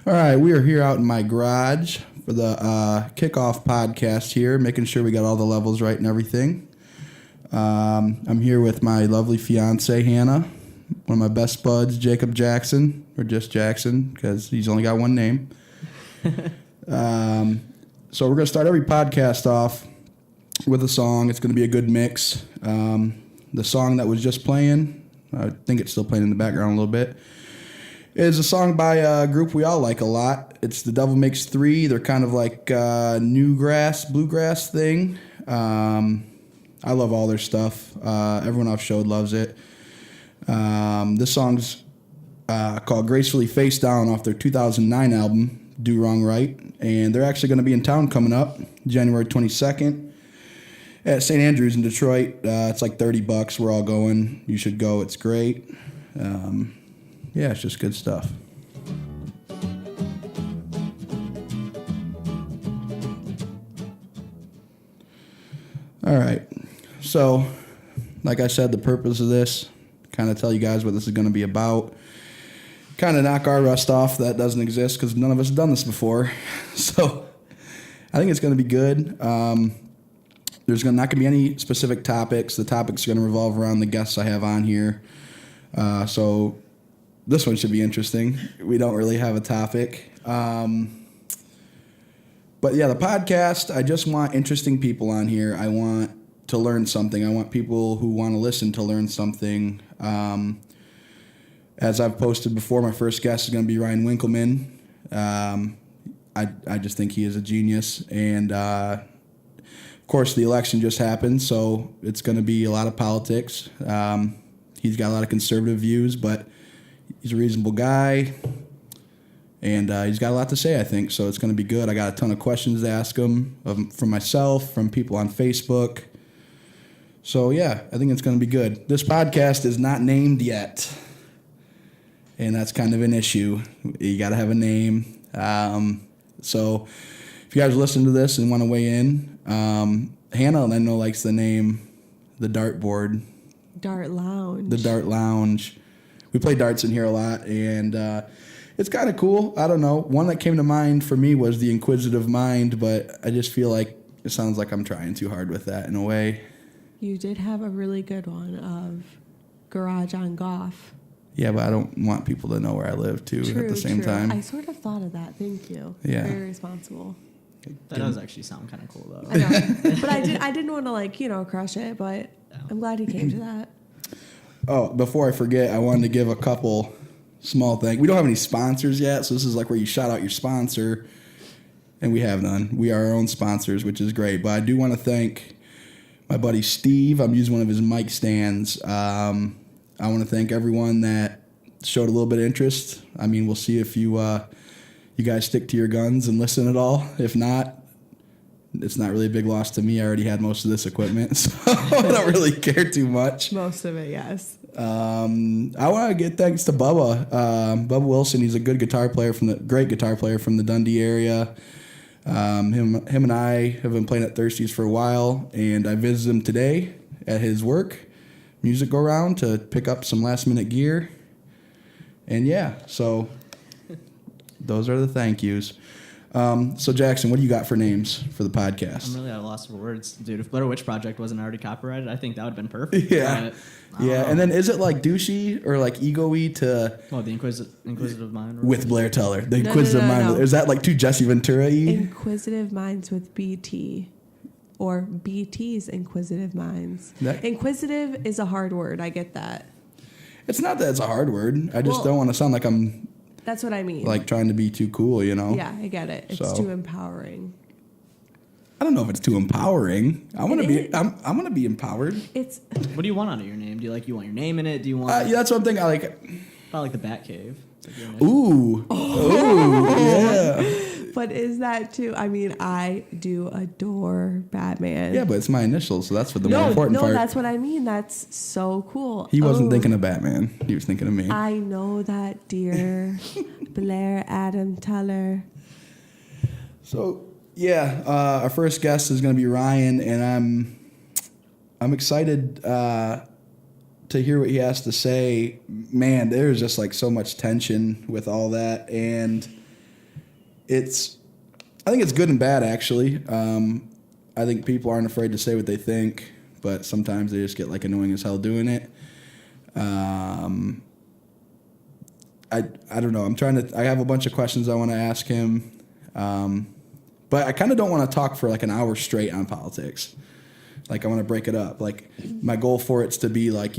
All right, we are here out in my garage for the kickoff podcast here, making sure we got all the levels right and everything. I'm here with my lovely fiance, Hannah, one of my best buds, Jacob Jackson, or just Jackson, because he's only got one name. So we're going to start every podcast off with a song. It's going to be a good mix. The song that was just playing, I think it's still playing in the background a little bit, is a song by a group we all like a lot. It's The Devil Makes Three. They're kind of like newgrass, bluegrass thing. I love all their stuff. Everyone I've showed loves it. This song's called Gracefully Face Down off their 2009 album, Do Wrong Right. And they're actually going to be in town coming up January 22nd at St. Andrews in Detroit. It's like $30. We're all going. You should go. It's great. Yeah, it's just good stuff. All right. So, like I said, the purpose of this, kind of tell you guys what this is going to be about. Kind of knock our rust off that doesn't exist because none of us have done this before. So, I think it's going to be good. There's not going to be any specific topics. The topics are going to revolve around the guests I have on here. So, this one should be interesting. We don't really have a topic. But yeah, the podcast, I just want interesting people on here. I want to learn something. I want people who want to listen to learn something. As I've posted before, my first guest is going to be Ryan Winkleman. I just think he is a genius. And, of course, the election just happened, so it's going to be a lot of politics. He's got a lot of conservative views, but he's a reasonable guy, and he's got a lot to say, I think, so it's going to be good. I got a ton of questions to ask him from myself, from people on Facebook. So, yeah, I think it's going to be good. This podcast is not named yet, and that's kind of an issue. You got to have a name. So if you guys listen to this and want to weigh in, Hannah, I know, likes the name The Dartboard. Dart Lounge. The Dart Lounge. We play darts in here a lot, and it's kind of cool. I don't know. One that came to mind for me was the Inquisitive Mind, but I just feel like it sounds like I'm trying too hard with that in a way. You did have a really good one of Garage on Goff. Yeah, but I don't want people to know where I live, too, at the same time. I sort of thought of that. Thank you. Yeah. Very responsible. That does actually sound kind of cool, though. I know. But I didn't want to, crush it, but I'm glad he came to that. Oh, before I forget, I wanted to give a couple small things. We don't have any sponsors yet, so this is like where you shout out your sponsor, and we have none. We are our own sponsors, which is great. But I do want to thank my buddy Steve. I'm using one of his mic stands. I want to thank everyone that showed a little bit of interest. I mean, we'll see if you guys stick to your guns and listen at all. If not, it's not really a big loss to me. I already had most of this equipment, so I don't really care too much. Most of it, yes. I want to give thanks to Bubba. Bubba Wilson, he's a great guitar player from the Dundee area. Him and I have been playing at Thirsties for a while, and I visited him today at his work, music go round, to pick up some last minute gear. And yeah, so those are the thank yous. So Jackson, what do you got for names for the podcast? I'm really at a loss for words, dude. If Blair Witch Project wasn't already copyrighted, I think that would have been perfect. Yeah. Yeah, and then is it like douchey or like ego-y to... Oh, the Inquisitive Mind? With Blair Teller. The Inquisitive Mind. No. Is that like too Jesse Ventura-y? Inquisitive Minds with BT. Or BT's Inquisitive Minds. Inquisitive is a hard word. I get that. It's not that it's a hard word. I just don't want to sound like I'm... That's what I mean. Like trying to be too cool, you know? Yeah, I get it. It's too empowering. I don't know if it's too empowering. I want to be. I'm gonna be empowered. What do you want out of your name? Do you want your name in it? Do you want? Yeah, that's what I'm thinking. Probably like the Batcave. Ooh, yeah. But is that too? I mean, I do adore Batman. Yeah, but it's my initials, so that's what the more important part. No, that's what I mean. That's so cool. He wasn't thinking of Batman. He was thinking of me. I know that, dear Blair Adam Teller. So yeah, our first guest is going to be Ryan, and I'm excited to hear what he has to say. Man, there's just like so much tension with all that, and I think it's good and bad, actually. I think people aren't afraid to say what they think, but sometimes they just get like annoying as hell doing it. I don't know. I have a bunch of questions I want to ask him. But I kind of don't want to talk for like an hour straight on politics. Like I want to break it up. Like my goal for it's to be like,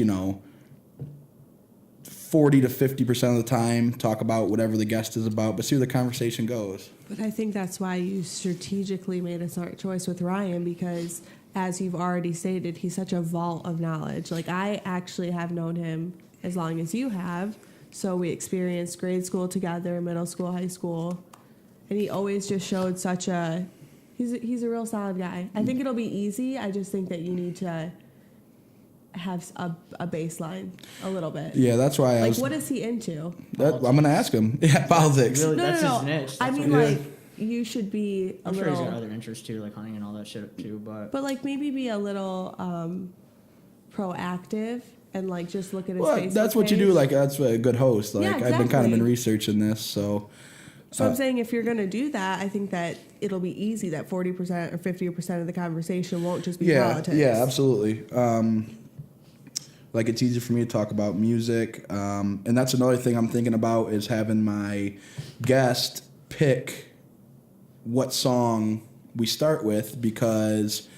40 to 50% of the time talk about whatever the guest is about, but see where the conversation goes. But I think that's why you strategically made a smart choice with Ryan, because as you've already stated, he's such a vault of knowledge. Like I actually have known him as long as you have. So we experienced grade school together, middle school, high school. And he always just showed such a... He's a real solid guy. I think it'll be easy. I just think that you need to have a baseline a little bit. Yeah, that's why I was... Like, what is he into? I'm going to ask him. Yeah, politics. Really, No, that's no, his no. niche. I That's mean, what- like, you should be a I'm sure little... he's got other interests too, like hunting and all that shit too, but But, like, maybe be a little proactive and, like, just look at his Well, Facebook that's what you do. page. Like, that's a good host. Like, Yeah, I've been kind of exactly. been researching this, so... So I'm saying if you're going to do that, I think that it'll be easy that 40% or 50% of the conversation won't just be politics. Yeah, absolutely. Like it's easy for me to talk about music, and that's another thing I'm thinking about is having my guest pick what song we start with, because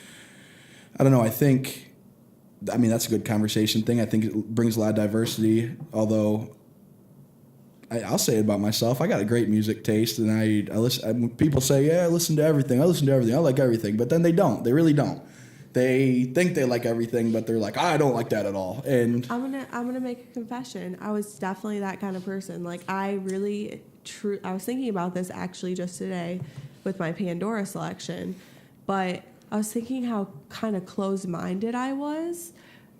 I don't know. I mean that's a good conversation thing. I think it brings a lot of diversity. Although I'll say it about myself. I got a great music taste, and I listen. People say, "Yeah, I listen to everything. I listen to everything. I like everything," but then they don't. They really don't. They think they like everything, but they're like, I don't like that at all. And I'm gonna make a confession. I was definitely that kind of person. Like I was thinking about this actually just today with my Pandora selection, but I was thinking how kind of closed-minded I was.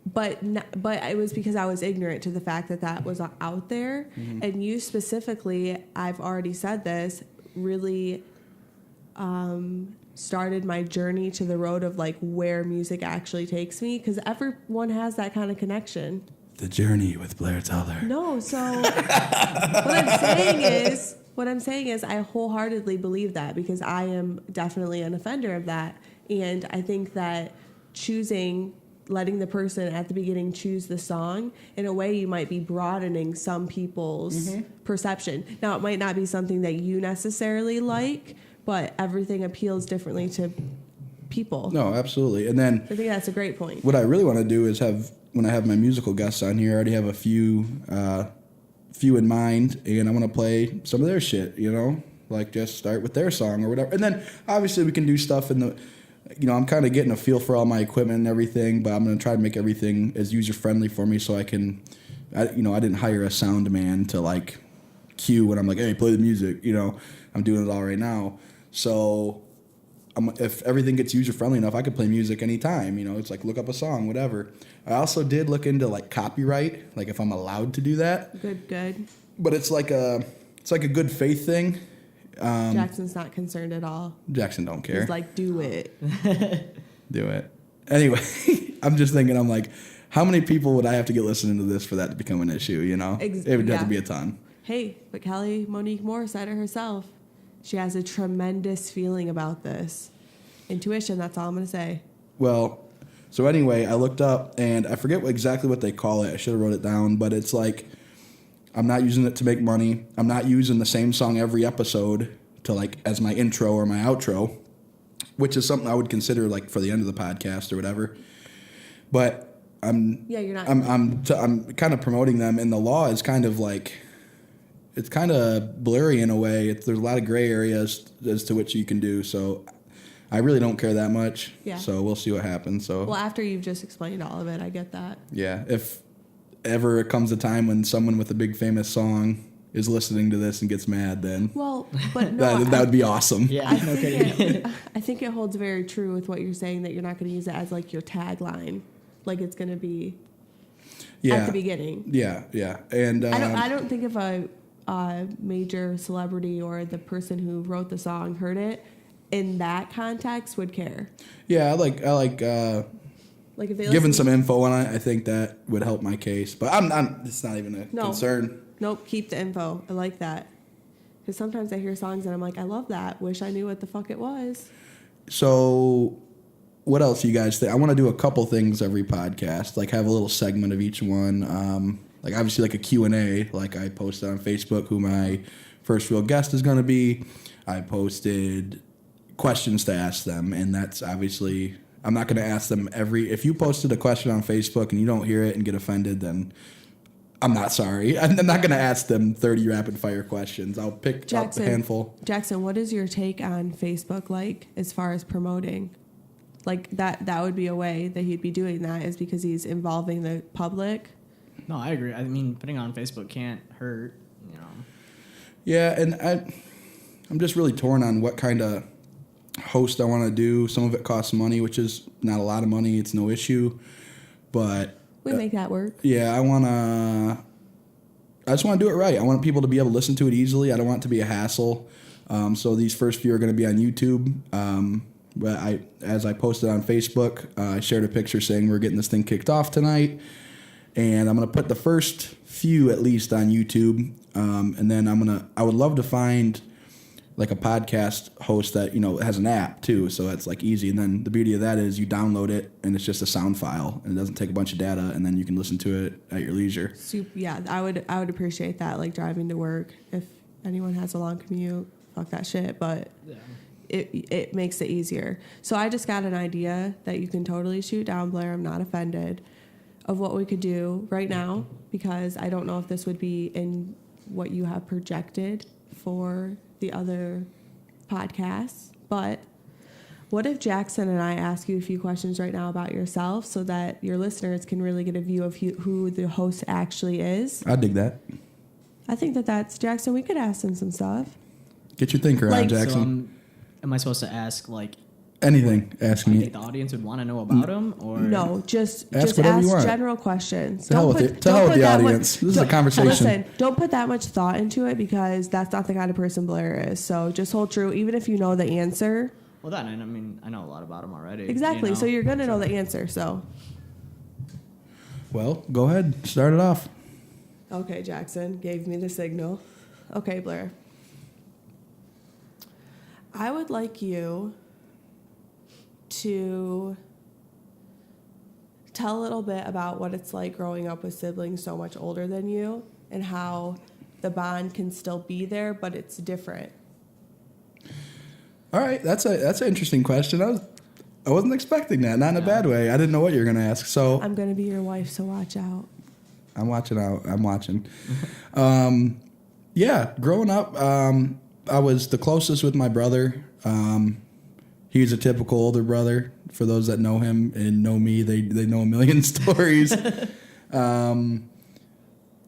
But it was because I was ignorant to the fact that was out there. Mm-hmm. And you specifically, I've already said this, really started my journey to the road of like where music actually takes me, because everyone has that kind of connection. The Journey with Blair Teller. No, so what I'm saying is I wholeheartedly believe that, because I am definitely an offender of that. And I think that letting the person at the beginning choose the song, in a way you might be broadening some people's mm-hmm. perception. Now, it might not be something that you necessarily like, but everything appeals differently to people. No, absolutely. And then I think that's a great point. What I really want to do is when I have my musical guests on here, I already have a few in mind, and I want to play some of their shit, like just start with their song or whatever. And then obviously we can do stuff I'm kind of getting a feel for all my equipment and everything, but I'm going to try to make everything as user-friendly for me so I can, I didn't hire a sound man to like cue when I'm like, hey, play the music, I'm doing it all right now. So if everything gets user-friendly enough, I could play music anytime, it's like look up a song, whatever. I also did look into like copyright, like if I'm allowed to do that. Good. But it's like a good faith thing. Jackson's not concerned at all. Jackson don't care. He's like, do it. Do it. Anyway, I'm just thinking, I'm like, how many people would I have to get listening to this for that to become an issue, It would have to be a ton. Hey, but Kelly Monique Moore said it herself. She has a tremendous feeling about this. Intuition, that's all I'm going to say. Well, so anyway, I looked up, and I forget exactly what they call it. I should have wrote it down, but it's like, I'm not using it to make money. I'm not using the same song every episode to like as my intro or my outro, which is something I would consider like for the end of the podcast or whatever. But I'm kind of promoting them, and the law is kind of like, it's kind of blurry in a way. There's a lot of gray areas as to what you can do. So I really don't care that much. Yeah. So we'll see what happens. So well, after you've just explained all of it, I get that. Yeah. If ever it comes a time when someone with a big famous song is listening to this and gets mad, then but no, that would be awesome. Yeah, I think it holds very true with what you're saying, that you're not going to use it as like your tagline, like it's going to be at the beginning. Yeah, and I don't think if a major celebrity or the person who wrote the song heard it in that context would care. Yeah, I like like if they giving some info on it. I think that would help my case, but I'm it's not even a concern. Nope, keep the info. I like that. Because sometimes I hear songs and I'm like, I love that. Wish I knew what the fuck it was. So, what else do you guys think? I want to do a couple things every podcast, like have a little segment of each one. Like obviously like a Q&A, like I posted on Facebook who my first real guest is going to be. I posted questions to ask them, and that's obviously, I'm not going to ask them if you posted a question on Facebook and you don't hear it and get offended, then I'm not sorry. I'm not going to ask them 30 rapid fire questions. I'll pick up a handful. Jackson, what is your take on Facebook like as far as promoting? Like that would be a way that he'd be doing that, is because he's involving the public. No, I agree. I mean, putting on Facebook can't hurt, Yeah, and I'm just really torn on what kind of host I want to do. Some of it costs money, which is not a lot of money. It's no issue. But We make that work. yeah, I just want to do it right. I want people to be able to listen to it easily. I don't want it to be a hassle. So these first few are going to be on YouTube. But as I posted on Facebook, I shared a picture saying we're getting this thing kicked off tonight. And I'm going to put the first few at least on YouTube. And then I would love to find like a podcast host that, has an app too. So it's like easy. And then the beauty of that is you download it and it's just a sound file and it doesn't take a bunch of data, and then you can listen to it at your leisure. Yeah, I would appreciate that, like driving to work. If anyone has a long commute, fuck that shit. But yeah. it makes it easier. So I just got an idea that you can totally shoot down, Blair. I'm not offended, of what we could do right now, because I don't know if this would be in what you have projected for the other podcasts. But what if Jackson and I ask you a few questions right now about yourself so that your listeners can really get a view of who the host actually is? I dig that. I think that's Jackson. We could ask him some stuff. Get your thinker on, Jackson. So am I supposed to ask Anything. Ask I me. think the audience would want to know about him, or No, just Ask ask whatever you want. general questions. To hell with the audience. This is a conversation. Listen, don't put that much thought into it, because that's not the kind of person Blair is. So just hold true, even if you know the answer. Well, that I mean, I know a lot about him already. Exactly. So you're gonna know the answer. So Well, go ahead. Start it off. okay, Jackson gave me the signal. Okay, Blair. I would like you to tell a little bit about what it's like growing up with siblings so much older than you, and how the bond can still be there, but it's different. All right, that's an interesting question. I wasn't expecting that, not in a bad way. I didn't know what you were going to ask. So I'm going to be your wife, so watch out. I'm watching out. I'm watching. Yeah, growing up, I was the closest with my brother. He was a typical older brother. For those that know him and know me, they know a million stories.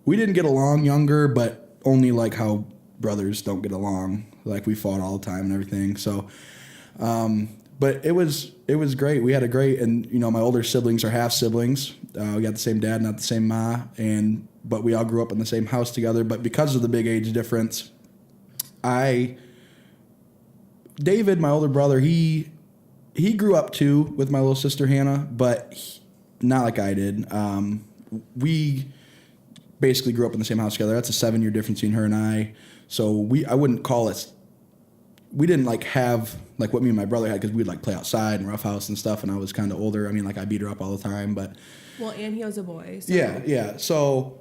We didn't get along younger, but only like how brothers don't get along. Like we fought all the time and everything. So, but it was great. We had a great, and my older siblings are half siblings. We got the same dad, not the same ma, but we all grew up in the same house together. But because of the big age difference, David, my older brother, he grew up too with my little sister Hannah, but not like I did. We basically grew up in the same house together. That's a 7-year difference between her and I. So I wouldn't call it. We didn't like have like what me and my brother had, because we'd like play outside and roughhouse and stuff. And I was kind of older. I mean, like I beat her up all the time, but Well, and he was a boy. So. yeah. So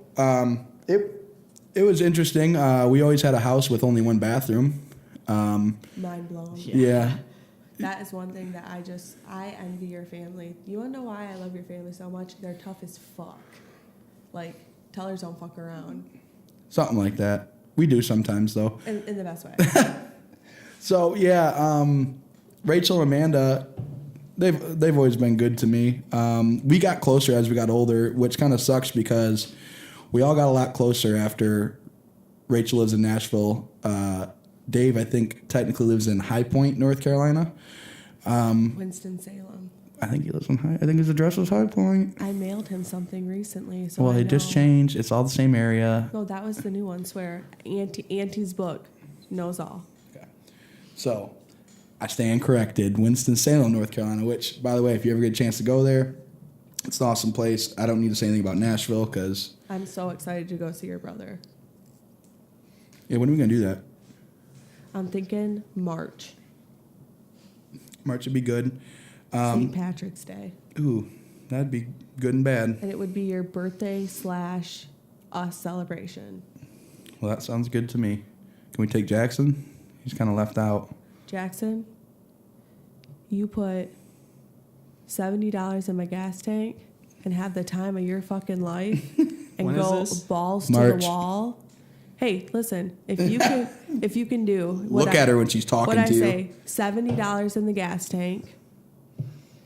it was interesting. We always had a house with only one bathroom. Mind blown. Yeah. That is one thing that I envy your family. You want to know why I love your family so much? They're tough as fuck. Like, tellers don't fuck around. Something like that. We do sometimes, though. In the best way. So, yeah, Rachel and Amanda, they've always been good to me. We got closer as we got older, which kind of sucks because we all got a lot closer after Rachel lives in Nashville. Dave, I think, technically lives in High Point, North Carolina. Winston-Salem. I think he lives in I think his address was High Point. I mailed him something recently. So Well, I it just know. changed. It's all the same area. No, that was the new one. Swear. Auntie's book knows all. Okay. So, I stand corrected. Winston-Salem, North Carolina, which, by the way, if you ever get a chance to go there, it's an awesome place. I don't need to say anything about Nashville because... I'm so excited to go see your brother. Yeah, when are we going to do that? I'm thinking March, March would be good. St. Patrick's Day. Ooh, that'd be good and bad. And it would be your birthday / us celebration. Well, that sounds good to me. Can we take Jackson? He's kind of left out. Jackson, you put $70 in my gas tank and have the time of your fucking life and When is go this? balls March. to the wall. Hey, listen, if you can do Look at her when she's talking what I to you. say, $70 in the gas tank,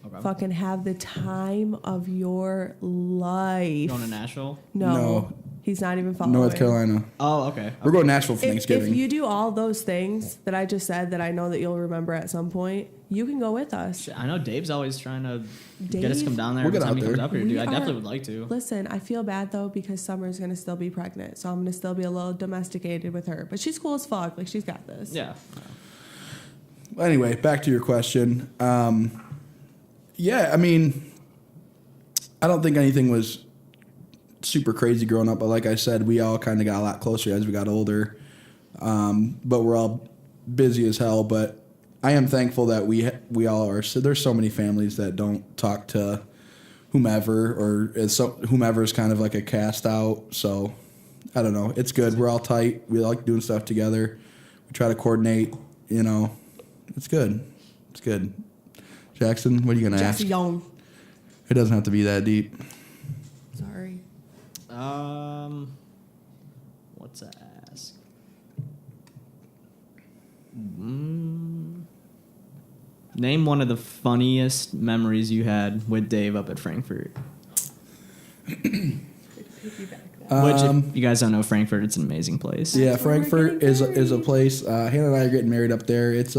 Okay. fucking have the time of your life. Going to Nashville? No, he's not even following. North Carolina. Oh, okay. We're going to Nashville for If Thanksgiving. you do all those things that I just said that I know that you'll remember at some point, you can go with us. I know Dave's always trying to get us to come down there We'll every get time out he comes there. up here, We dude. I are- definitely would like to. Listen, I feel bad though because Summer's gonna still be pregnant, so I'm gonna still be a little domesticated with her. But she's cool as fuck. Like she's got this. Yeah. Anyway, back to your question. Yeah, I mean, I don't think anything was super crazy growing up, but like I said, we all kind of got a lot closer as we got older. But we're all busy as hell. But I am thankful that we all are. So there's so many families that don't talk to whomever, or whomever is kind of like a cast out. So I don't know. It's good. We're all tight. We like doing stuff together. We try to coordinate. You know, it's good. It's good. Jackson, what are you gonna ask? Just young. It doesn't have to be that deep. Sorry. What to ask? Name one of the funniest memories you had with Dave up at Frankfurt. Which, if you guys don't know Frankfurt, it's an amazing place. Yeah, That's where we're Frankfurt getting is a place. Hannah and I are getting married up there. It's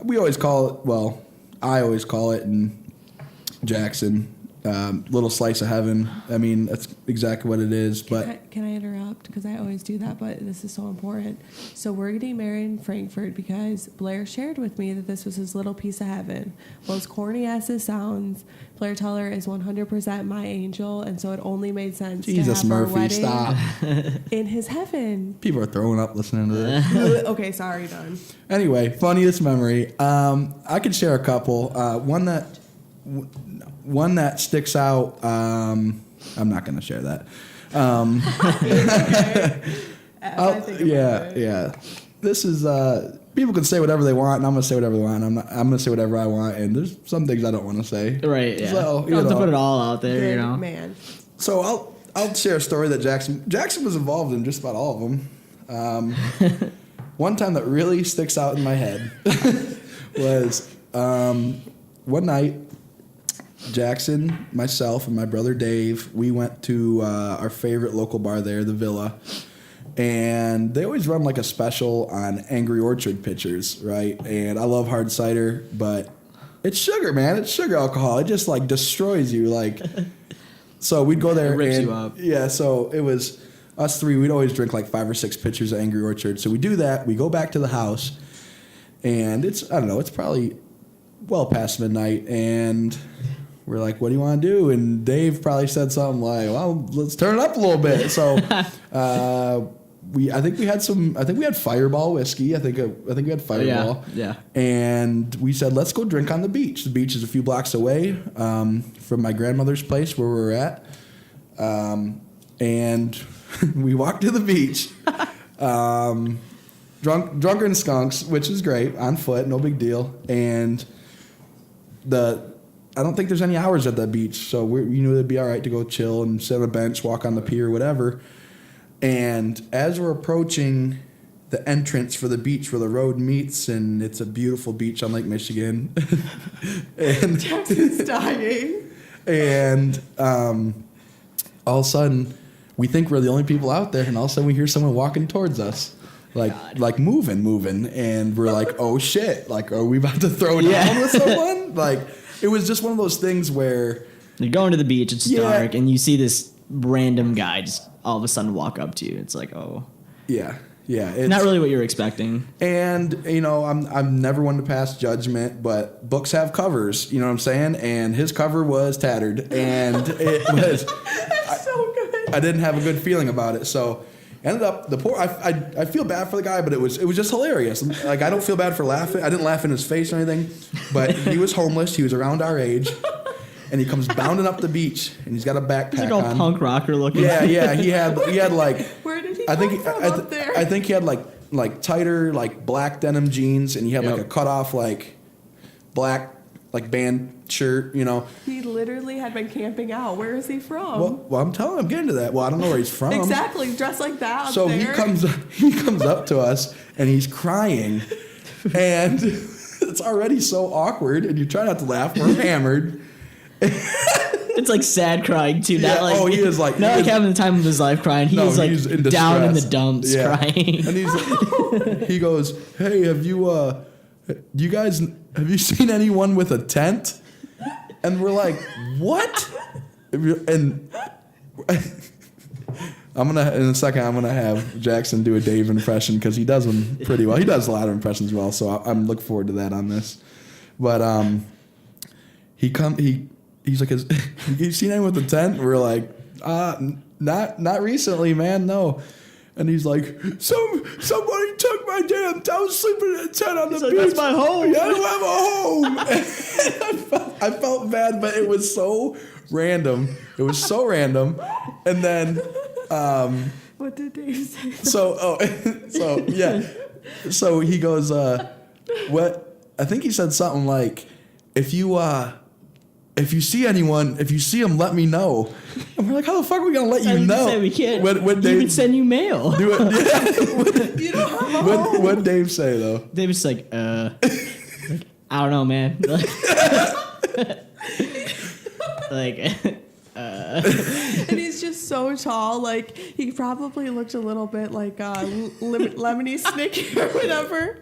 we always call it. Well, I always call it in Jackson, little slice of heaven. I mean, that's exactly what it is. But Can I interrupt? Because I always do that, but this is so important. So we're getting married in Frankfurt because Blair shared with me that this was his little piece of heaven. Well, as corny as this sounds, Blair Teller is 100% my angel, and so it only made sense Jesus, to have our Murphy, wedding stop! in his heaven. People are throwing up listening to this. Okay, sorry, done. Anyway, funniest memory. I could share a couple. One that sticks out. I'm not going to share that. Yeah. This is people can say whatever they want, and I'm going to say whatever they want. I'm going to say whatever I want, and there's some things I don't want to say. Right, yeah. So, you don't have to put it all out there, Good you know. man. So I'll share a story that Jackson was involved in just about all of them. One time that really sticks out in my head was one night. Jackson, myself, and my brother Dave, we went to our favorite local bar there, the Villa. And they always run like a special on Angry Orchard pitchers, right? And I love hard cider, but it's sugar, man. It's sugar alcohol. It just like destroys you. Like, so we'd go there. It rips and, you up. Yeah, so it was us three. We'd always drink like 5 or 6 pitchers of Angry Orchard. So we do that. We go back to the house, and it's probably well past midnight, and we're like, what do you want to do? And Dave probably said something like, well, let's turn it up a little bit. So I think we had Fireball whiskey. I think we had Fireball. Yeah. And we said, let's go drink on the beach. The beach is a few blocks away from my grandmother's place where we were at. And we walked to the beach. Drunken skunks, which is great, on foot, no big deal. And I don't think there's any hours at that beach, so we knew it'd be all right to go chill and sit on a bench, walk on the pier, whatever. And as we're approaching the entrance for the beach where the road meets, and it's a beautiful beach on Lake Michigan, and Jackson's dying. and all of a sudden we think we're the only people out there, and all of a sudden we hear someone walking towards us. Like moving, and we're like, oh shit! Like, are we about to throw down with someone? Like, it was just one of those things where You're going to the beach, it's Yeah. dark, and you see this random guy just all of a sudden walk up to you. It's like, oh, yeah, it's not really what you were expecting. And you know, I'm never one to pass judgment, but books have covers. You know what I'm saying? And his cover was tattered, and it was So good. I didn't have a good feeling about it. So Ended up the poor. I feel bad for the guy, but it was just hilarious. Like I don't feel bad for laughing. I didn't laugh in his face or anything, but he was homeless. He was around our age, and he comes bounding up the beach, and he's got a backpack He's like all on. punk rocker looking. Yeah. He had like. Where did he I come think from up there? I think he had like tighter like black denim jeans, and he had like Yep. a cut off like black like band shirt. You know. He literally had been camping out. Where is he from? Well, I'm telling. I'm getting to that. Well, I don't know where he's from. Exactly, dressed like that. So up he there. comes up to us and he's crying, and it's already so awkward. And you try not to laugh. We're hammered. It's like sad crying too. Yeah, Not like oh, he is like- not he like is- having the time of his life crying. He No, is like he's in down in the distress. dumps Yeah. crying. And he goes, "Hey, have you seen anyone with a tent?" And we're like, "What?" And in a second I'm gonna have Jackson do a Dave impression because he does them pretty well. He does a lot of impressions well, so I'm looking forward to that on this. But he's like, "Have you seen anyone with a tent?" And we're like, not recently, man, no." And he's like, somebody took my damn. I was sleeping in a tent on the He's like, beach. "That's my home." Yeah, I don't have a home. I felt bad, but it was so random. It was so random. And then, What did Dave say? so he goes, what? I think he said something like, if you see anyone, if you see them, let me know. And we're like, how the fuck are we gonna let you know? Say we can't. What You Dave can send you mail. do it? Yeah. You don't have a What Dave say though? David's like, I don't know, man. Like, and he's just so tall. Like he probably looked a little bit like Lemony Snicket or whatever.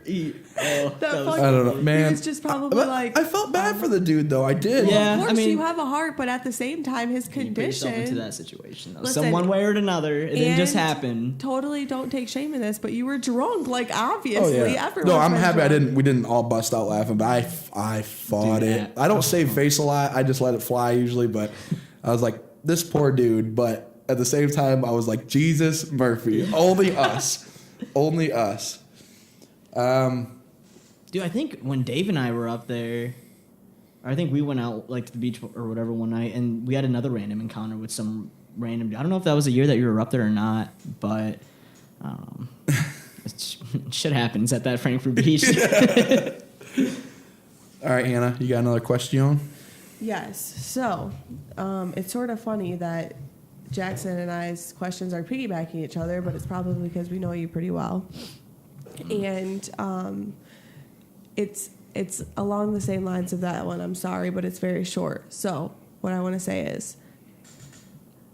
That fucking, I don't know, man. He was just probably But like. I felt bad for the dude though. I did. Yeah. Of course, I mean- you have a heart, but at the same time, his you put yourself into condition. that situation. Though. Listen, Some one way or another, it didn't just and happen. Totally, don't take shame in this, but you were drunk. Like Oh obviously, yeah. everyone. No, I'm happy we didn't all bust out laughing, but I fought Do it. that. I don't save face a lot. I just let it fly usually, but I was like, this poor dude, but at the same time I was like, Jesus Murphy, only us. Only us. Dude, I think when Dave and I were up there, I think we went out like to the beach or whatever one night, and we had another random encounter with some random dude. I don't know if that was the year that you were up there or not, but shit happens at that Frankfurt Beach. All right, Hannah, you got another question? Yes. So, it's sort of funny that Jackson and I's questions are piggybacking each other, but it's probably because we know you pretty well, and it's along the same lines of that one. I'm sorry, but it's very short. So, what I want to say is,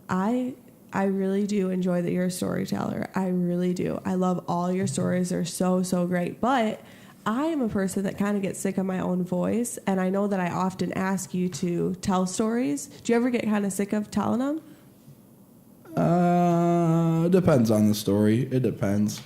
I really do enjoy that you're a storyteller. I really do. I love all your stories. They're so great. But I am a person that kind of gets sick of my own voice, and I know that I often ask you to tell stories. Do you ever get kind of sick of telling them? It depends on the story. It depends.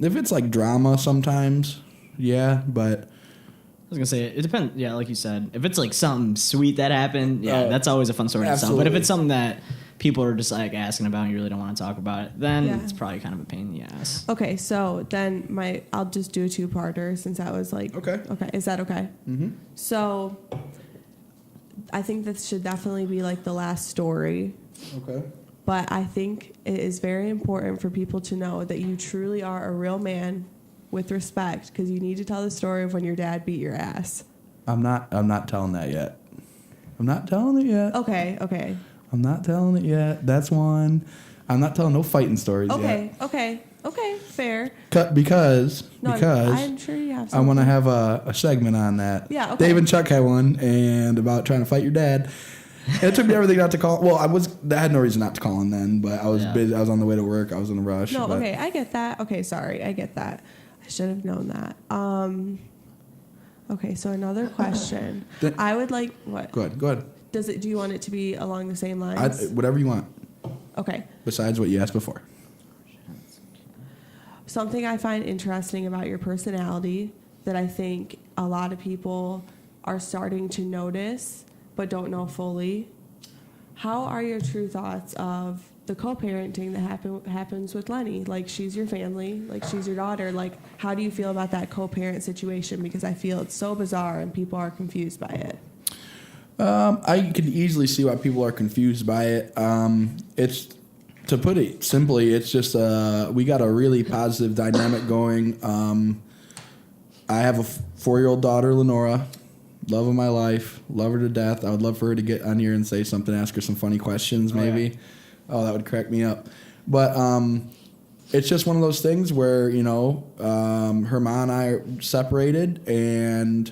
If it's like drama sometimes, yeah, but I was gonna say it depends. Yeah, like you said, if it's like something sweet that happened, yeah, that's always a fun story to tell. But if Absolutely. it's something that people are just like asking about and you really don't want to talk about it, then Yeah. it's probably kind of a pain in the ass. Okay, so then I'll just do a two-parter since that was like Okay. Okay, is that okay? Mm-hmm. So I think this should definitely be like the last story. Okay. But I think it is very important for people to know that you truly are a real man with respect, because you need to tell the story of when your dad beat your ass. I'm not telling that yet. I'm not telling it yet. Okay. I'm not telling it yet. That's one. I'm not telling no fighting stories yet. Okay, fair. Because I'm sure you have I something. want to have a segment on that. Yeah, okay. Dave and Chuck had one, and about trying to fight your dad. And it took me everything not to call. Well, I had no reason not to call him then, but I was Yeah. busy. I was on the way to work. I was in a rush. No, but- okay, I get that. Okay, sorry, I get that. I should have known that. Okay, so another question. Th- I would like what? Go ahead. Do you want it to be along the same lines? Whatever you want, Okay. besides what you asked before. Something I find interesting about your personality that I think a lot of people are starting to notice but don't know fully. How are your true thoughts of the co-parenting that happens with Lenny. Like, she's your family, like she's your daughter. Like, how do you feel about that co-parent situation? Because I feel it's so bizarre and people are confused by it. I can easily see why people are confused by it. It's, to put it simply, it's just we got a really positive dynamic going. I have a 4-year-old daughter, Lenora, love of my life, love her to death. I would love for her to get on here and say something, ask her some funny questions, maybe. Oh, that would crack me up. But it's just one of those things where, you know, her mom and I are separated, and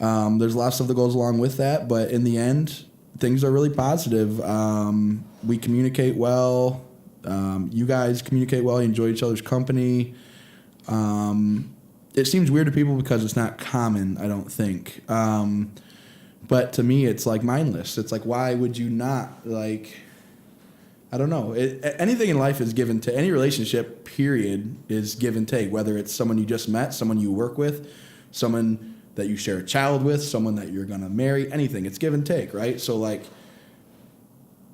there's a lot of stuff that goes along with that. But in the end, things are really positive. We communicate well. You guys communicate well. You enjoy each other's company. It seems weird to people because it's not common, I don't think. But to me, it's like mindless. It's like, why would you not, like... I don't know. Anything in life is give and take. Any relationship, period, is give and take. Whether it's someone you just met, someone you work with, someone that you share a child with, someone that you're going to marry, anything. It's give and take, right? So, like,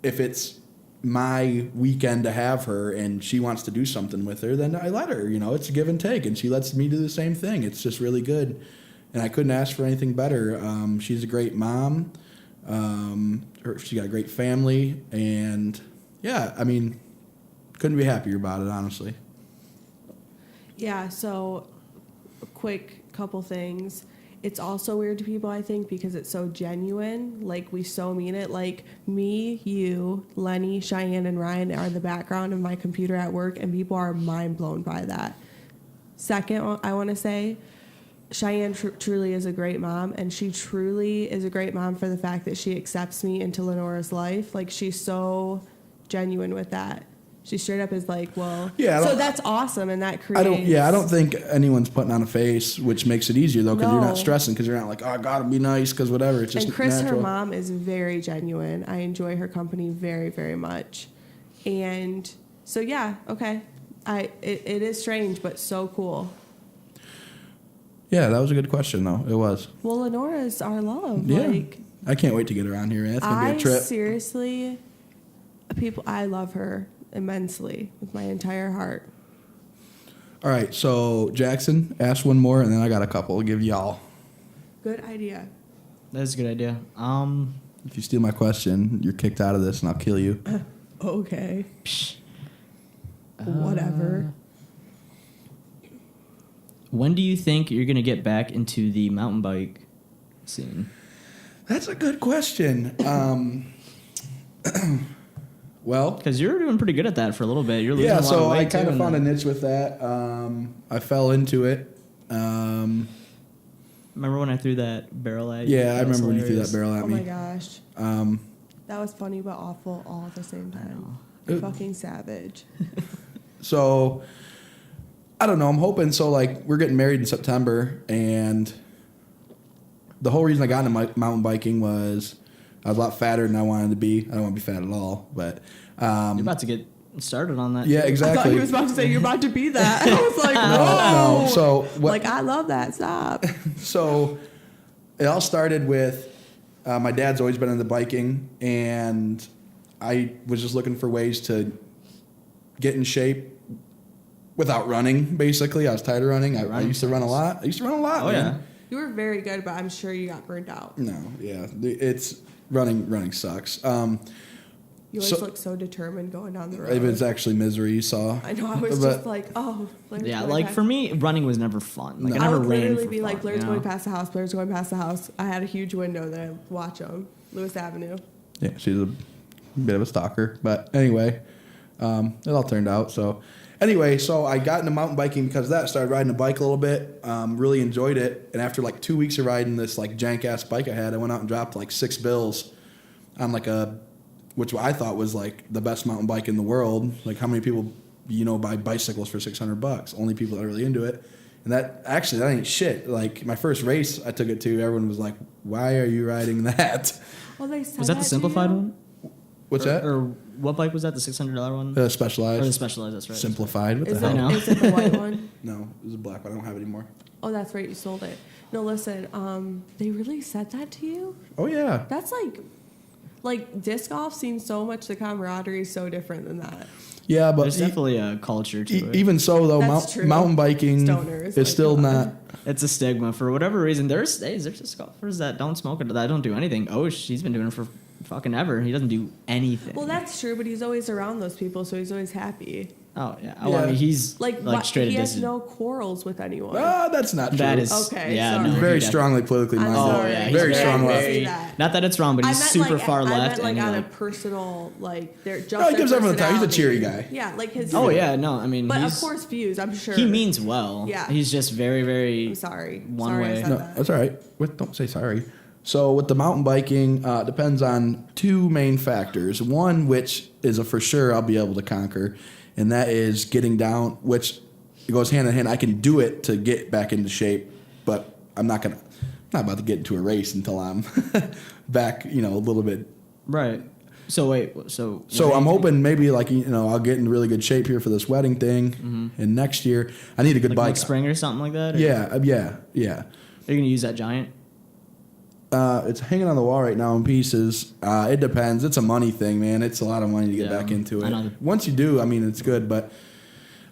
if it's my weekend to have her and she wants to do something with her, then I let her. You know, it's a give and take. And she lets me do the same thing. It's just really good. And I couldn't ask for anything better. She's a great mom. She got a great family. And... yeah, I mean, couldn't be happier about it, honestly. Yeah, so a quick couple things. It's also weird to people, I think, because it's so genuine. Like, we so mean it. Like, me, you, Lenny, Cheyenne, and Ryan are the background of my computer at work, and people are mind blown by that. Second, I want to say, Cheyenne truly is a great mom, and she truly is a great mom for the fact that she accepts me into Lenora's life. Like, she's so... genuine with that. She straight up is like, well, yeah, so that's awesome, and that creates... I don't think anyone's putting on a face, which makes it easier, though, because you're not stressing, because you're not like, oh, I gotta be nice, because whatever. It's just and Chris, natural. her mom, is very genuine. I enjoy her company very, very much. And so, yeah, okay. It is strange, but so cool. Yeah, that was a good question, though. It was. Well, Lenora's our love. Yeah. Like, I can't wait to get her on here, man. It's going to be a trip. Seriously... I love her immensely with my entire heart. All right, so Jackson, ask one more, and then I got a couple to give y'all. Good idea. That's a good idea. If you steal my question, you're kicked out of this, and I'll kill you. Okay. Whatever. When do you think you're going to get back into the mountain bike scene? That's a good question. Well, because you're doing pretty good at that for a little bit. You're losing a lot of weight. I kind of found a niche with that. I fell into it. Remember when I threw that barrel at you? Yeah, I remember when you threw that barrel at me. Oh my gosh. That was funny but awful all at the same time. Fucking savage. So, I don't know. I'm hoping. So, like, we're getting married in September, and the whole reason I got into mountain biking was I was a lot fatter than I wanted to be. I don't want to be fat at all, but... you're about to get started on that. Yeah, too. exactly. I thought he was about to say you're about to be that. I was like, no. No. So, like, I love that. Stop. So, it all started with my dad's always been into biking, and I was just looking for ways to get in shape without running, basically. I was tired of running. I used to run a lot. Oh, man. yeah. You were very good, but I'm sure you got burnt out. No, yeah. It's... Running sucks. You always look so determined going down the road. It was actually misery, you saw. I know. I was just like, oh. Yeah, like for me, running was never fun. Like No. I never would ran literally for be like, fun, Blair's you know? going past the house. Blair's going past the house. I had a huge window that I would watch them. Lewis Avenue. Yeah, she's a bit of a stalker. But anyway, it all turned out. So anyway, so I got into mountain biking because of that. Started riding a bike a little bit. Really enjoyed it. And after like 2 weeks of riding this like jank-ass bike I had, I went out and dropped like $6 bills on like which I thought was like the best mountain bike in the world. Like how many people, buy bicycles for $600? Only people that are really into it. And that ain't shit. Like my first race I took it to, everyone was like, why are you riding that? Well, they said Was that the simplified one? What's that? Or what bike was that? The $600 one? Specialized. Or the Specialized, that's right. Simplified. What Is the it, hell? know. is it the white one? No, it was a black one. I don't have it anymore. Oh, that's right. You sold it. No, listen. They really said that to you? Oh, yeah. That's like like disc golf seems so much the camaraderie is so different than that. Yeah, but There's definitely a culture to it. even so, though, That's true. mountain biking Stoners, is like, still come on. not. It's a stigma for whatever reason. There's disc golfers that don't smoke or that don't do anything. Osh, he's been doing it for fucking ever. He doesn't do anything. Well, that's true, but he's always around those people, so he's always happy. Oh yeah. Oh, I Yeah. mean, he's Like straight he has addicted. no quarrels with anyone. Ah, that's not true. That is Okay, Yeah, sorry. no, very he strongly politically I'm minded. sorry. yeah, very he's strong very- left. see that. Not that it's wrong, but he's super far I left. meant like and on he, a like, personal, like they're just. No, he their gives everyone the time. He's a cheery personality. guy. Yeah, like his. oh yeah, no, I mean, But he's, of course, views. I'm sure. he means well. Yeah. He's just very, very. I'm sorry. one sorry I way. said No, that. that's all right. Don't say sorry. So with the mountain biking, depends on two main factors. One, which is a for sure I'll be able to conquer, and that is getting down, which goes hand in hand. I can do it to get back into shape, but I'm not about to get into a race until I'm back, a little bit. Right. So wait. So. So I'm hoping maybe I'll get in really good shape here for this wedding thing, and next year I need a good like bike. next spring or something like that. Or Yeah. Are you gonna use that giant? It's hanging on the wall right now in pieces. It depends. It's a money thing, man. It's a lot of money to get Yeah, back into I it. know. Once you do, I mean, it's good, but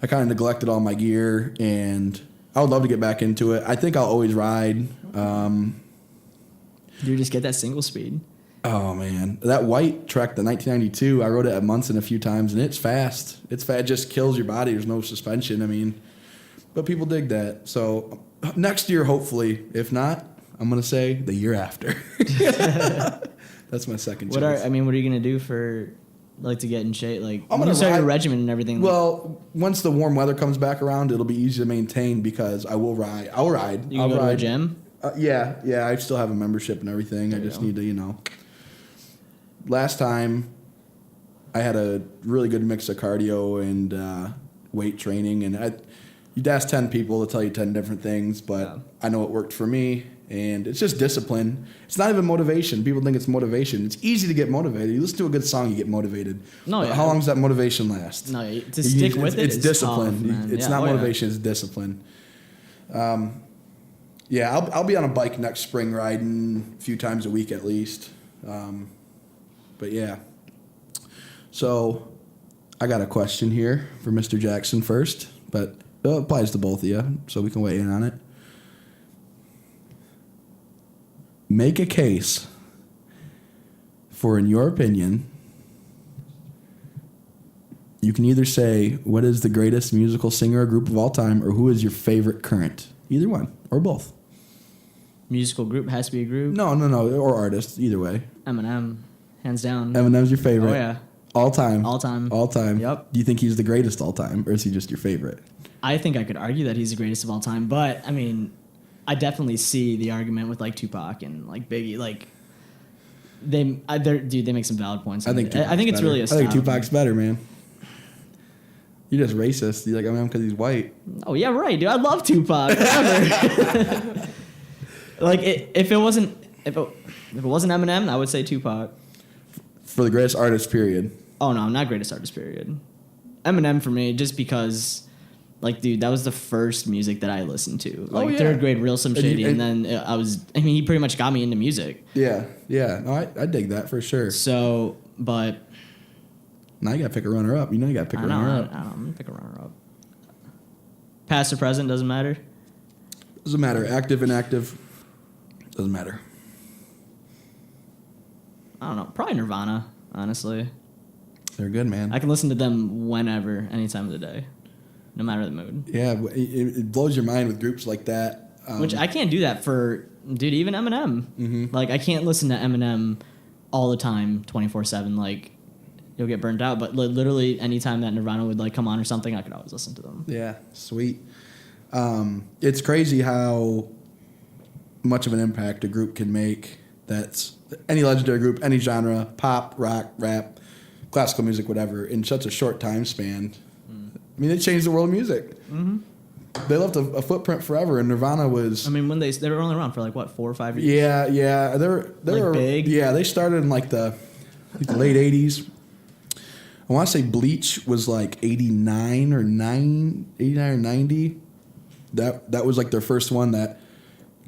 I kind of neglected all my gear, and I would love to get back into it. I think I'll always ride. You just get that single speed. Oh, man. That white Trek, the 1992, I rode it at Munson a few times, and it's fast. It's fast. It just kills your body. There's no suspension. I mean, but people dig that. So next year, hopefully. If not, I'm going to say the year after. That's my second choice. What are you gonna do for to get in shape? Like I'm when you gonna start your ride- regimen and everything. Well, once the warm weather comes back around, it'll be easy to maintain because I will ride. I'll ride. you I'll can go ride. to a gym. Yeah. I still have a membership and everything. There I you just go. need to, Last time, I had a really good mix of cardio and weight training, and you'd ask 10 people to tell you 10 different things, but Yeah. I know it worked for me. And it's just discipline. It's not even motivation. People think it's motivation. It's easy to get motivated. You listen to a good song, you get motivated. No, But yeah. how long does that motivation last? No, to You stick need- with it. It's is discipline. tough, man. It's Yeah, not oh, yeah. motivation. It's discipline. Yeah, I'll be on a bike next spring riding a few times a week at least. But yeah. So I got a question here for Mr. Jackson first, but it applies to both of you, so we can weigh in on it. Make a case for, in your opinion, you can either say what is the greatest musical singer or group of all time, or who is your favorite current. Either one, or both. Musical group has to be a group. No, or artist. Either way. Eminem, hands down. Eminem's your favorite. Oh yeah, All time. all time. All time. Yep. Do you think he's the greatest all time, or is he just your favorite? I think I could argue that he's the greatest of all time, but I mean, I definitely see the argument with Tupac and Biggie. They make some valid points. I think Tupac's I think it's better. really a I think style. Tupac's better, man. You're just racist. You like Eminem because he's white. Oh yeah, right, dude. I love Tupac. Whatever. If it wasn't Eminem, I would say Tupac. For the greatest artist, period. Oh no, not greatest artist. Period. Eminem for me, just because, dude, that was the first music that I listened to. Oh, yeah. Third grade, Real Slim And you- Shady, and then he pretty much got me into music. Yeah. No, I dig that for sure. So, but Now you got to pick a runner up. You know you got to pick I a don't runner know. up. I'm gonna pick a runner up. Past or present doesn't matter. Doesn't matter. Active, inactive. Doesn't matter. I don't know. Probably Nirvana, honestly. They're good, man. I can listen to them whenever, any time of the day, no matter the mood. Yeah, it blows your mind with groups like that. Which I can't do that for, dude, even Eminem. Mhm. I can't listen to Eminem all the time, 24/7. You'll get burnt out. But literally, anytime that Nirvana would come on or something, I could always listen to them. Yeah, sweet. It's crazy how much of an impact a group can make. That's any legendary group, any genre, pop, rock, rap, classical music, whatever, in such a short time span. I mean, it changed the world of music. Mm-hmm. They left a footprint forever, and Nirvana was. I mean, when they were only around for 4 or 5 years. Yeah, they're big? Yeah, they started in the late '80s. I want to say Bleach was 89 or 90. That was their first one that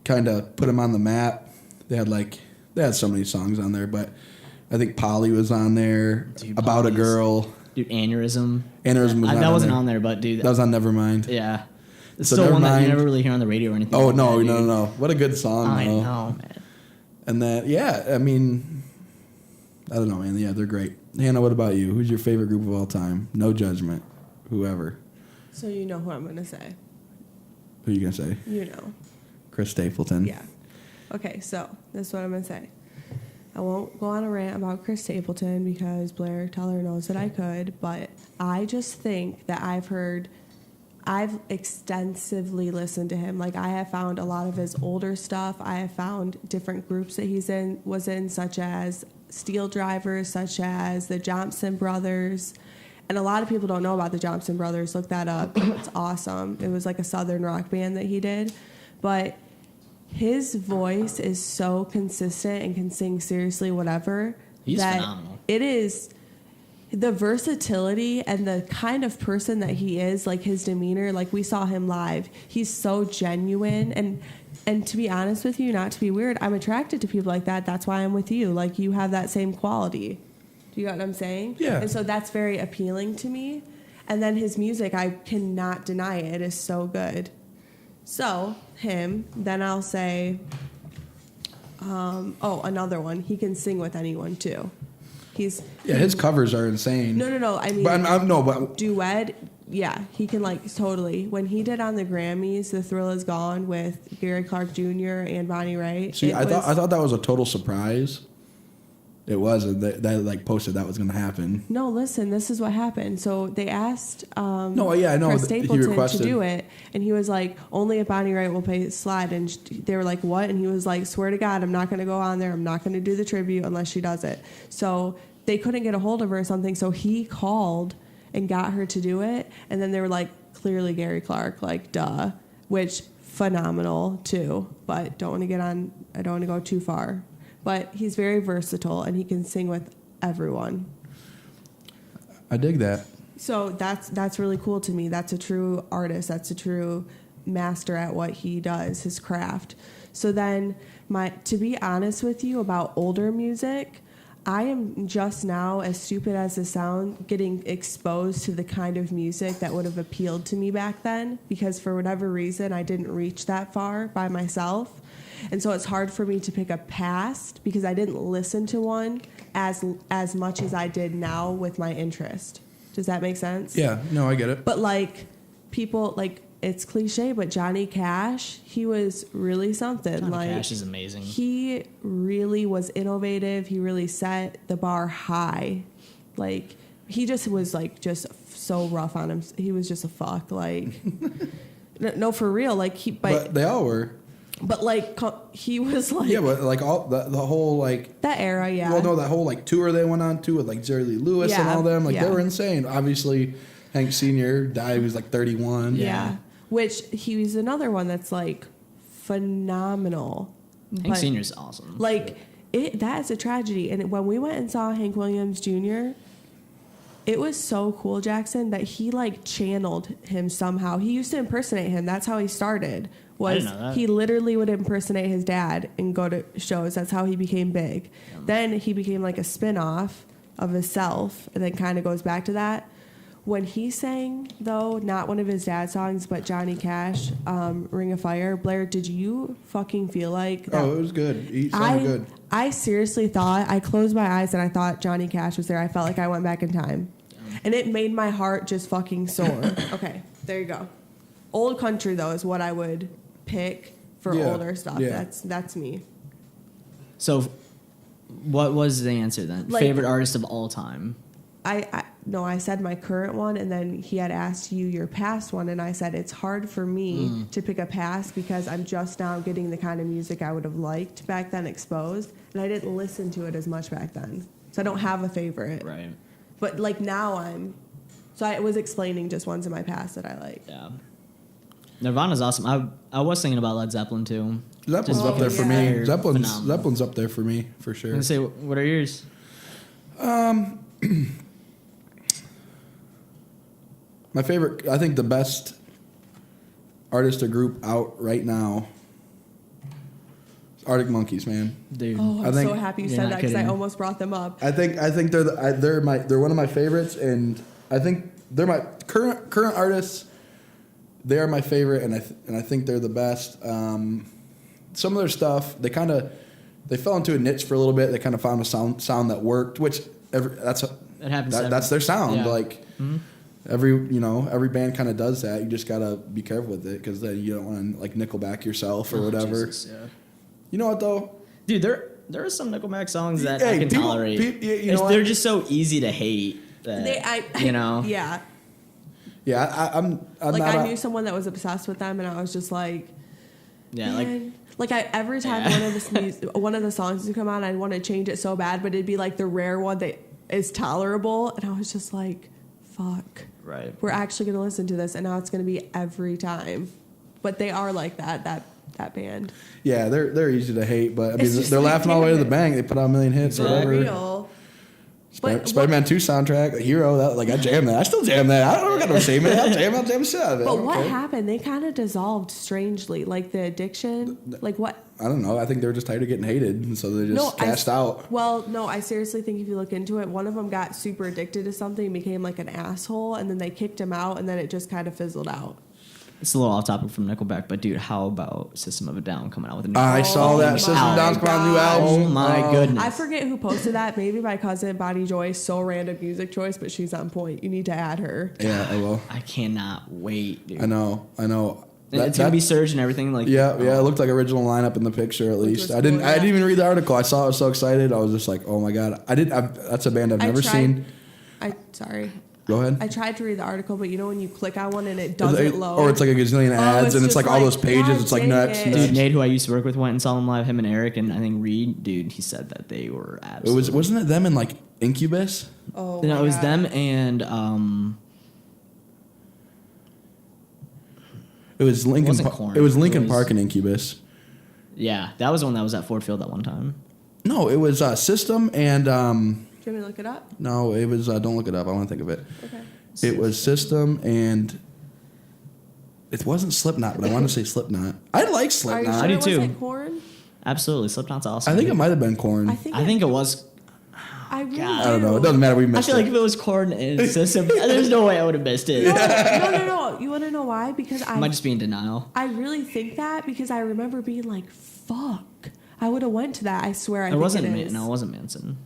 kind of put them on the map. They had so many songs on there, but I think Polly was on there. Dude, About Polly's- a Girl. Dude, Aneurysm. Aneurysm was not that on wasn't there. on there, but dude, That was on Nevermind. yeah. It's So still one that Nevermind- you never really hear on the radio or anything. Oh, like no, that, no, dude. no. What a good song, I though. know, man. And that, yeah, I mean, I don't know, man. Yeah, they're great. Hannah, what about you? Who's your favorite group of all time? No judgment. Whoever. So you know who I'm gonna say. Who you going to say? You know. Chris Stapleton. Yeah. Okay, so this is what I'm gonna say. I won't go on a rant about Chris Stapleton because Blair Teller knows that I could, but I just think that I've extensively listened to him. Like I have found a lot of his older stuff. I have found different groups that was in, such as Steel Drivers, such as the Johnson Brothers. And a lot of people don't know about the Johnson Brothers. Look that up. It's awesome. It was like a southern rock band that he did. But his voice is so consistent and can sing seriously whatever. He's that phenomenal. It is the versatility and the kind of person that he is, like his demeanor, like we saw him live. He's so genuine and to be honest with you, not to be weird, I'm attracted to people like that. That's why I'm with you. Like you have that same quality. Do you get what I'm saying? Yeah. And so that's very appealing to me. And then his music, I cannot deny it. It is so good. So, him. Then I'll say, another one. He can sing with anyone, too. Yeah, his covers are insane. No. I mean, But duet, yeah, he can, like, totally. When he did on the Grammys, The Thrill Is Gone with Gary Clark Jr. and Bonnie Wright. See, I thought that was a total surprise. It was. They like posted that was going to happen. No, listen, this is what happened. So they asked No, yeah, I know. Chris He Stapleton to requested. do it, and he was like, only if Bonnie Wright will pay slide. And they were like, what? And he was like, swear to God, I'm not going to go on there. I'm not going to do the tribute unless she does it. So they couldn't get a hold of her or something, so he called and got her to do it. And then they were like, clearly Gary Clark, like, duh. Which, phenomenal, too. But I don't want to go too far. But he's very versatile, and he can sing with everyone. I dig that. So that's really cool to me. That's a true artist. That's a true master at what he does, his craft. So then, to be honest with you about older music, I am just now, as stupid as it sounds, getting exposed to the kind of music that would have appealed to me back then, because for whatever reason, I didn't reach that far by myself. And so it's hard for me to pick a past because I didn't listen to one as much as I did now with my interest. Does that make sense? Yeah, no, I get it. But like people, like it's cliche, but Johnny Cash, he was really something. Johnny like Cash is amazing. He really was innovative. He really set the bar high. Like he just was like just so rough on him. He was just a fuck. Like no, for real. Like But they all were. But like he was like Yeah, but like all the whole like. that era, yeah. Well, no, that whole like tour they went on to with like Jerry Lee Lewis and Yeah, all them, like yeah. they were insane. Obviously, Hank Sr. died. He was like 31. Yeah. Which he was another one that's like phenomenal. Hank But, Senior's awesome. Like that is a tragedy. And when we went and saw Hank Williams Jr., it was so cool, Jackson, that he like channeled him somehow. He used to impersonate him. That's how he started. I didn't know that. He literally would impersonate his dad and go to shows. That's how he became big. Then he became like a spin-off of himself and then kind of goes back to that. When he sang, though, not one of his dad's songs, but Johnny Cash, Ring of Fire, Blair, did you fucking feel like that? Oh, it was good. He sounded good. I seriously thought, I closed my eyes and I thought Johnny Cash was there. I felt like I went back in time. And it made my heart just fucking soar. Okay, there you go. Old country, though, is what I would pick for Yeah, older stuff. yeah. That's me. So, what was the answer then? Like- Favorite artist of all time? I said my current one, and then he had asked you your past one, and I said it's hard for me to pick a past because I'm just now getting the kind of music I would have liked back then exposed, and I didn't listen to it as much back then, so I don't have a favorite. Right. But like now so I was explaining just ones in my past that I like. Yeah. Nirvana's awesome. I was thinking about Led Zeppelin too. Zeppelin's Just up there for yeah. me. Zeppelin's up there for me for I'm sure. gonna say, what are yours? My favorite, I think the best artist or group out right now. Arctic Monkeys, man. Dude. Oh, I I'm think- so happy you You're said not that because I kidding. almost brought them up. I think they're one of my favorites, and I think they're my current artists. They are my favorite, and I think they're the best. Some of their stuff, they fell into a niche for a little bit. They kind of found a sound that worked, which It happens. that's their sound. Yeah. Like every band kind of does that. You just gotta be careful with it because then you don't want to like Nickelback yourself or whatever. Jesus, yeah. You know what though? Dude, there are some Nickelback songs that Hey, I can people- tolerate. you know They're what? just so easy to hate. That, you know. Yeah. Yeah, I'm Like not. I knew someone that was obsessed with them, and I was just like, Yeah, like man. Like every time Yeah. one of the songs would come on, I'd want to change it so bad, but it'd be like the rare one that is tolerable, and I was just like, fuck. right. We're actually gonna listen to this, and now it's gonna be every time. But they are like that band. Yeah, they're easy to hate, but I mean It's just they're like, laughing all the way to the damn it. bank. They put out a million hits, or Yeah. whatever. Real. But Spider-Man 2 soundtrack, Hero. That like I jam that. I still jam that. I don't got no shame in it. I'll jam the shit out of it. But I don't what care. happened? They kind of dissolved strangely, like the addiction. Like what? I don't know. I think they were just tired of getting hated, and so they just cashed out. Well, no, I seriously think if you look into it, one of them got super addicted to something, became like an asshole, and then they kicked him out, and then it just kind of fizzled out. It's a little off topic from Nickelback, but dude, how about System of a Down coming out with a new I saw Oh that my System of a Down's coming out with a new gosh. album. Oh my goodness. I forget who posted that. Maybe my cousin, Bonnie Joy. So random music choice, but she's on point. You need to add her. Yeah, I will. I cannot wait, dude. I know. And it's gonna be Surge and everything. Like Yeah, it looked like original lineup in the picture at least. was I didn't. cool, I didn't yeah. even read the article. I saw it. I was so excited. I was just like, oh my god. That's a band I've I never tried- seen. Sorry. Go ahead. I tried to read the article, but you know when you click on one and it doesn't load? Or it's like a gazillion ads, it's and it's just like all those like, pages. God It's like dang next. it. next. Dude, Nate, who I used to work with, went and saw them live. Him and Eric, and I think Reed. Dude, he said that they were It absolutely. wasn't it them and like Incubus? Oh, No, my it was God. them and It was Lincoln. wasn't Korn. It was Lincoln It was- Park and Incubus. yeah, that was the one that was at Ford Field that one time. No, it was System and Do you want me to look it up? no, it was don't look it up. I want to think of it. Okay. It was System and it wasn't Slipknot, but I want to say Slipknot. I like Are you Slipknot. sure do it too. wasn't Corn? Absolutely, Slipknot's awesome. I think it dude. might have been Korn. I think it was. I really God. I don't know. It doesn't matter. We I missed feel like it. if it was Korn and System, there's no way I would have missed it. No. You want to know why? Because I might just be in denial. I really think that because I remember being like, "Fuck, I would have went to that." I swear, I It think wasn't. it is. No, it wasn't Manson.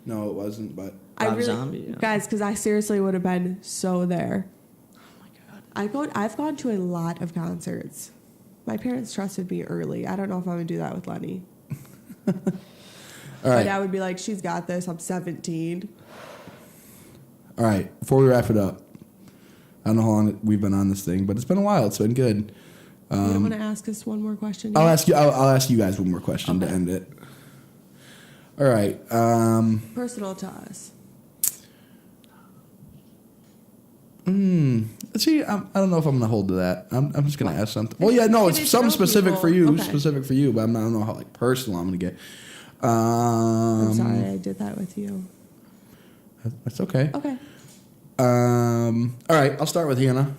No, it wasn't. But I Rob really, Zombie, yeah. guys, because I seriously would have been so there. Oh my god. I've gone to a lot of concerts. My parents trusted me early. I don't know if I'm gonna do that with Lenny. all My right, dad would be like, "She's got this. I'm 17." all right. Before we wrap it up, I don't know how long we've been on this thing, but it's been a while. It's been good. You don't want to ask us one more question? I'll yet? ask you. I'll ask you guys one more question to Okay. end it. All right. Personal to us. See, I don't know if I'm gonna hold to that. I'm just gonna ask something. Well, yeah, no, Get it's to something know specific people. for you, Okay. specific for you. But I don't know how like personal I'm gonna get. I'm sorry I did that with you. That's okay. Okay. All right, I'll start with Hannah.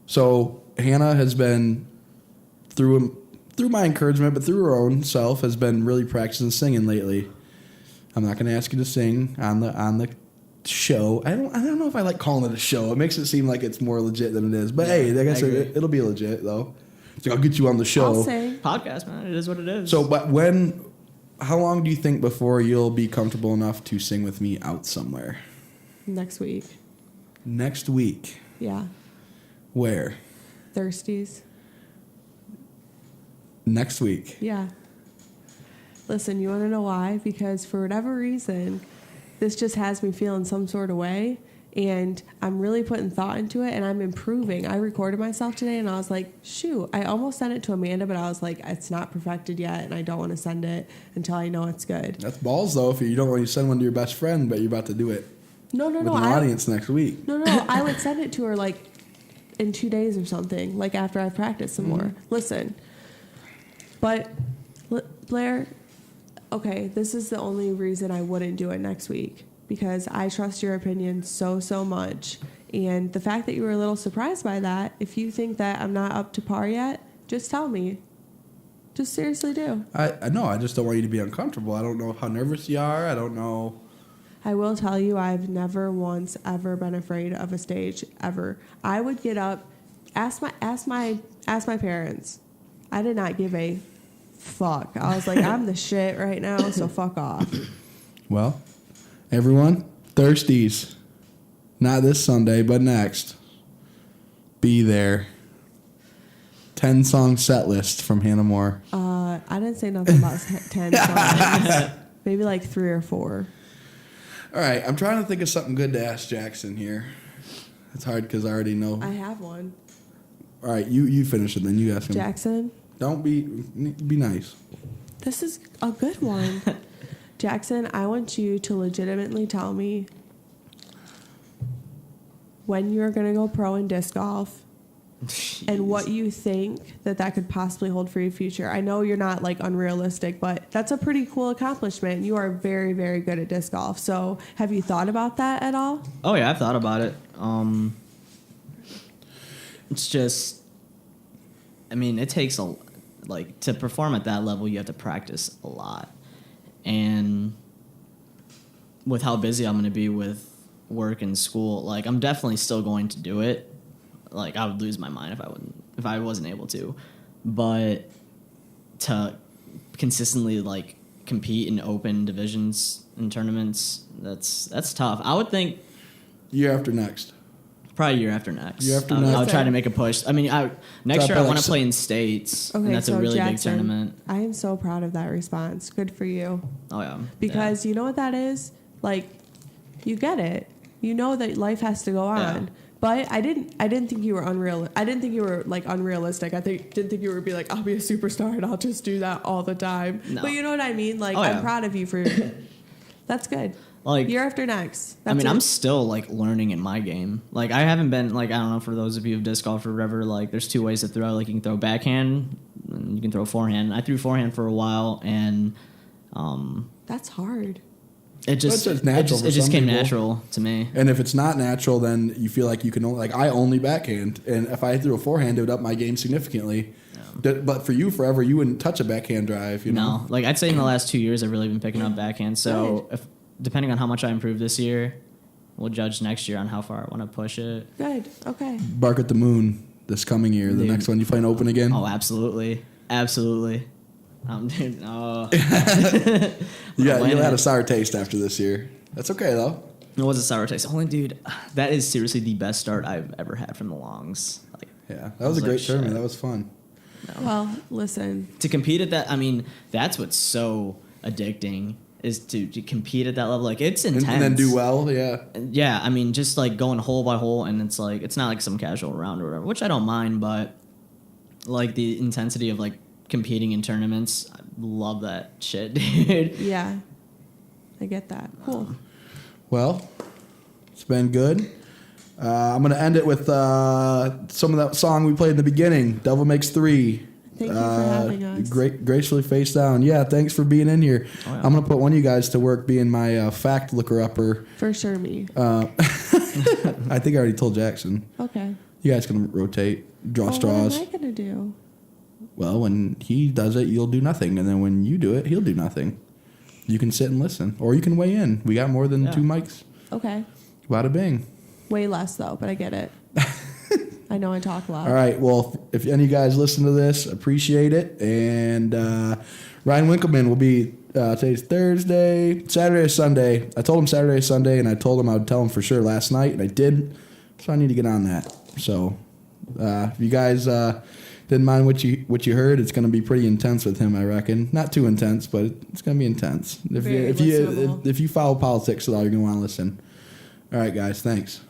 So Hannah has been through my encouragement, but through her own self, has been really practicing singing lately. I'm not going to ask you to sing on the show. I don't know if I like calling it a show. It makes it seem like it's more legit than it is. But hey, I guess I agree. it'll be legit though. It's like I'll get you on the show. I'll sing. Podcast, man. It is what it is. So, but how long do you think before you'll be comfortable enough to sing with me out somewhere? Next week. Next week. Yeah. Where? Thirsties. Next week. Yeah. Listen, you want to know why? Because for whatever reason, this just has me feeling some sort of way. And I'm really putting thought into it and I'm improving. I recorded myself today and I was like, shoot, I almost sent it to Amanda, but I was like, it's not perfected yet and I don't want to send it until I know it's good. That's balls though. If you don't want to send one to your best friend, but you're about to do it No, with an audience next week. No, I would send it to her like in 2 days or something, like after I've practiced some more. Listen, but Blair, okay, this is the only reason I wouldn't do it next week because I trust your opinion so much. And the fact that you were a little surprised by that, if you think that I'm not up to par yet, Just tell me. Just seriously do. I know. I just don't want you to be uncomfortable. I don't know how nervous you are. I don't know. I will tell you, I've never once ever been afraid of a stage ever. I would get up, ask my parents. I did not give a fuck. I was like, I'm the shit right now, so fuck off. Well, everyone, Thirsties. Not this Sunday, but next. Be there. 10-song set list from Hannah Moore. I didn't say nothing about 10 songs. Maybe like 3 or 4. All right, I'm trying to think of something good to ask Jackson here. It's hard because I already know. I have one. All right, you finish it, then you ask him. Jackson, Don't be nice. this is a good one. Jackson, I want you to legitimately tell me when you're going to go pro in disc golf and what you think that could possibly hold for your future. I know you're not like unrealistic, but that's a pretty cool accomplishment. You are very, very good at disc golf. So have you thought about that at all? Oh yeah, I've thought about it. It's just, I mean, it takes to perform at that level, you have to practice a lot. And with how busy I'm going to be with work and school, like I'm definitely still going to do it. Like I would lose my mind if I wasn't able to. But to consistently like compete in open divisions and tournaments, that's tough. I would think Year after next. probably year after next. Year after I'll next. try to make a push. I mean, next Drop year it I like want to s- play in states, Okay, and that's so a really big Jackson, tournament. I am so proud of that response. Good for you. Oh yeah, Because you know what that is? Like, you get it. You know that life has to go on. Yeah. But I didn't think you were unreal. I didn't think you were like unrealistic. Didn't think you were be like, I'll be a superstar and I'll just do that all the time. No. But you know what I mean? Like, Oh, yeah. I'm proud of you for. That's good. Like Year after next. I mean, That's I'm it. still like learning in my game. Like I haven't been like, I don't know, for those of you who disc golf or whatever, like there's 2 ways to throw. Like you can throw backhand and you can throw forehand. I threw forehand for a while, and That's hard. it just That's just natural for it just some came people. natural to me. And if it's not natural, then you feel like you can only, like I only backhand, and if I threw a forehand, it would up my game significantly. But for you, forever, you wouldn't touch a backhand drive. You know. No, like I'd say in the last 2 years, I've really been picking up backhand. So if depending on how much I improve this year, we'll judge next year on how far I want to push it. Good. Okay. Bark at the Moon this coming year. The Dude. next one, you playing open again? Oh, absolutely, absolutely. Dude, oh. Yeah, Win you'll it. had a sour taste after this year. That's okay though. It was a sour taste. Only, dude, that is seriously the best start I've ever had from the longs. Like, Yeah, that was a like, great tournament. shit. That was fun. Well, listen. To compete at that, I mean, that's what's so addicting is to compete at that level. Like, it's intense. And then do well. Yeah. Yeah, I mean, just like going hole by hole, and it's like it's not like some casual round or whatever, which I don't mind, but like the intensity of like competing in tournaments, I love that shit, dude. Yeah. I get that. Cool. Well, it's been good. I'm gonna end it with some of that song we played in the beginning. Devil Makes Three. Thank you for having us. Gracefully face down. Yeah, thanks for being in here. Oh, yeah. I'm gonna put one of you guys to work being my fact looker upper. For sure, me. I think I already told Jackson. Okay. You guys can rotate, draw Well, straws. what am I gonna do? Well, when he does it, you'll do nothing, and then when you do it, he'll do nothing. You can sit and listen, or you can weigh in. We got more than Yeah. 2 mics. Okay. Bada bing. Way less though, but I get it. I know I talk a lot. All right. Well, if any of you guys listen to this, appreciate it. And Ryan Winkleman will be today's Thursday, Saturday, or Sunday. I told him Saturday, or Sunday, and I told him I would tell him for sure last night, and I did. So I need to get on that. So if you guys didn't mind what you heard, it's going to be pretty intense with him, I reckon. Not too intense, but it's going to be intense. Very listenable. If you follow politics at all, you're going to want to listen. All right, guys. Thanks.